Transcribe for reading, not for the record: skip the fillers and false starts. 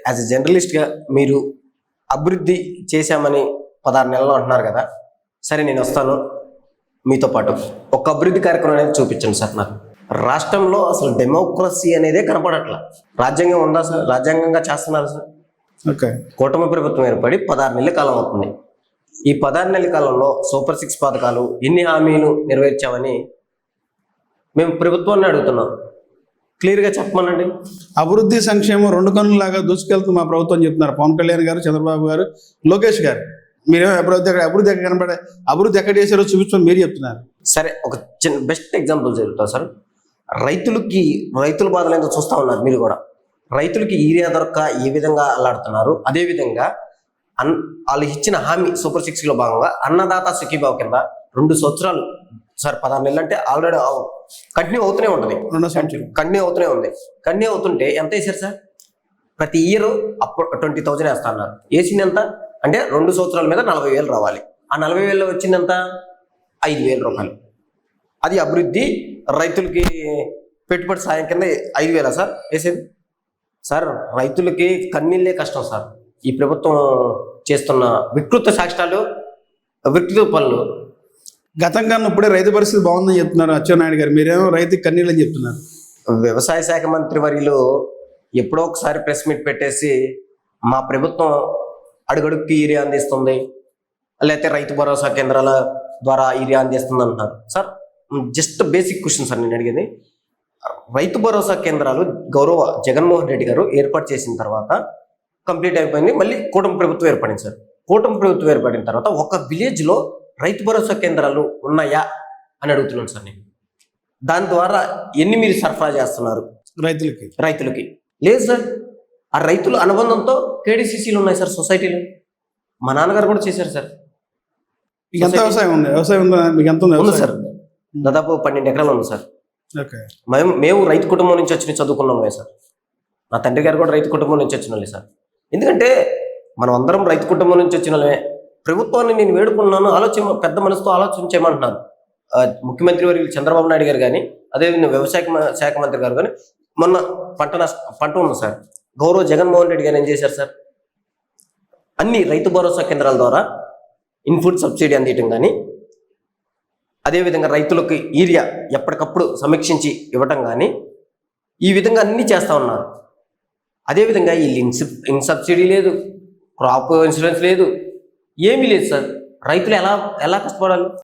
As a జర్నలిస్ట్గా మీరు అభివృద్ధి చేశామని 16 నెలలు అంటున్నారు కదా, సరే నేను వస్తాను మీతో పాటు ఒక అభివృద్ధి కార్యక్రమం అనేది చూపించండి సార్. నాకు రాష్ట్రంలో అసలు డెమోక్రసీ అనేదే కనపడట్లా. రాజ్యాంగం ఉందా సార్? రాజ్యాంగంగా చేస్తున్నారు సార్. ఓకే, కూటమి ప్రభుత్వం ఏర్పడి 16 నెలల కాలం అవుతుంది. ఈ 16 నెలల కాలంలో సూపర్ 6 పథకాలు ఎన్ని హామీలు నెరవేర్చామని మేము ప్రభుత్వాన్ని అడుగుతున్నాం. క్లియర్గా చెప్పమనండి. అభివృద్ధి సంక్షేమం 2 కన్నులాగా దూసుకెళ్తూ మా ప్రభుత్వం చెప్తున్నారు పవన్ కళ్యాణ్ గారు, చంద్రబాబు గారు, లోకేష్ గారు. మీరేమో అభివృద్ధి ఎక్కడ కనబడే, అభివృద్ధి ఎక్కడ చేశారో చూపించమని మీరు చెప్తున్నారు. సరే, ఒక చిన్న బెస్ట్ ఎగ్జాంపుల్ చెప్తాను సార్. రైతుల బాధలు ఏంటో చూస్తూ ఉన్నారు మీరు కూడా. రైతులకి యూరియా దొరక్క ఏ విధంగా అల్లాడుతున్నారు, అదేవిధంగా వాళ్ళు ఇచ్చిన హామీ సూపర్ 6లో భాగంగా అన్నదాత సుఖీభావ కింద 2 సంవత్సరాలు సార్, 16 నెలలు అంటే ఆల్రెడీ కంటిన్యూ అవుతూనే ఉంటుంది. 2వ సంవత్సరం కంటిన్యూ అవుతూనే ఉంది. కంటిన్యూ అవుతుంటే ఎంత వేసారు సార్? ప్రతి ఇయర్ అప్పుడు 20,000 వేస్తా అన్నారు. వేసింది ఎంత అంటే 2 సంవత్సరాల మీద 40,000 రావాలి. ఆ 40,000 వచ్చింది ఎంత? 5,000 రూపాయలు. అది అభివృద్ధి. రైతులకి పెట్టుబడి సాయం కింద 5,000 సార్ వేసేది. సార్, రైతులకి కన్నీళ్ళే కష్టం సార్. ఈ ప్రభుత్వం చేస్తున్న వికృత సాక్ష్యాలు, వికృత పనులు. గతంగా ఇప్పుడే రైతు పరిస్థితి బాగుందని చెప్తున్నారు అచ్చెన్నాయుడు గారు. మీరేమో రైతుకి కన్నీళ్ళని చెప్తున్నారు. వ్యవసాయ శాఖ మంత్రి వర్యులు ఎప్పుడో ఒకసారి ప్రెస్ మీట్ పెట్టేసి మా ప్రభుత్వం అడుగడుగుకి యూరియా అందిస్తుంది, లేకపోతే రైతు భరోసా కేంద్రాల ద్వారా యూరియా అందిస్తుంది అంటున్నారు. Sir, just basic question sir నేను అడిగేది. రైతు భరోసా కేంద్రాలు గౌరవ జగన్మోహన్ రెడ్డి గారు ఏర్పాటు చేసిన తర్వాత కంప్లీట్ అయిపోయింది. మళ్ళీ కూటమి ప్రభుత్వం ఏర్పడింది సార్. కూటమి ప్రభుత్వం ఏర్పడిన తర్వాత ఒక విలేజ్లో రైతు భరోసా కేంద్రాలు ఉన్నాయా అని అడుగుతున్నాను సార్ నేను. దాని ద్వారా ఎన్ని మీరు సరఫరా చేస్తున్నారు రైతులకి? లేదు సార్. ఆ రైతుల అనుబంధంతో కేడీసీసీలు ఉన్నాయి సార్ సొసైటీలు. మా నాన్నగారు కూడా చేశారు సార్. వ్యవసాయం ఉందా మీకు? ఎంత ఉంది సార్? దాదాపు 12 ఎకరాలు ఉంది సార్. ఓకే, మేము రైతు కుటుంబం నుంచి వచ్చి చదువుకున్నామే సార్. నా తండ్రి గారు కూడా రైతు కుటుంబం నుంచి వచ్చిన వాళ్ళే సార్. ఎందుకంటే మనం అందరం రైతు కుటుంబం నుంచి వచ్చిన వాళ్ళే. ప్రభుత్వాన్ని నేను వేడుకున్నాను, పెద్ద మనసుతో ఆలోచించేయమంటున్నాను. ముఖ్యమంత్రి వర్యులు చంద్రబాబు నాయుడు గారు కానీ, అదేవిధంగా వ్యవసాయ శాఖ మంత్రి గారు కానీ, మొన్న పంట ఉంది సార్. గౌరవ జగన్మోహన్ రెడ్డి గారు ఏం చేశారు సార్? అన్ని రైతు భరోసా కేంద్రాల ద్వారా ఇన్పుట్ సబ్సిడీ అందించడం కానీ, అదేవిధంగా రైతులకు యూరియా ఎప్పటికప్పుడు సమీక్షించి ఇవ్వటం కానీ, ఈ విధంగా అన్నీ చేస్తూ ఉన్నారు. అదేవిధంగా ఈ ఇన్ సబ్సిడీ లేదు, క్రాప్ ఇన్సూరెన్స్ లేదు, ఏమీ లేదు సార్. రైతులు ఎలా కష్టపడాలి?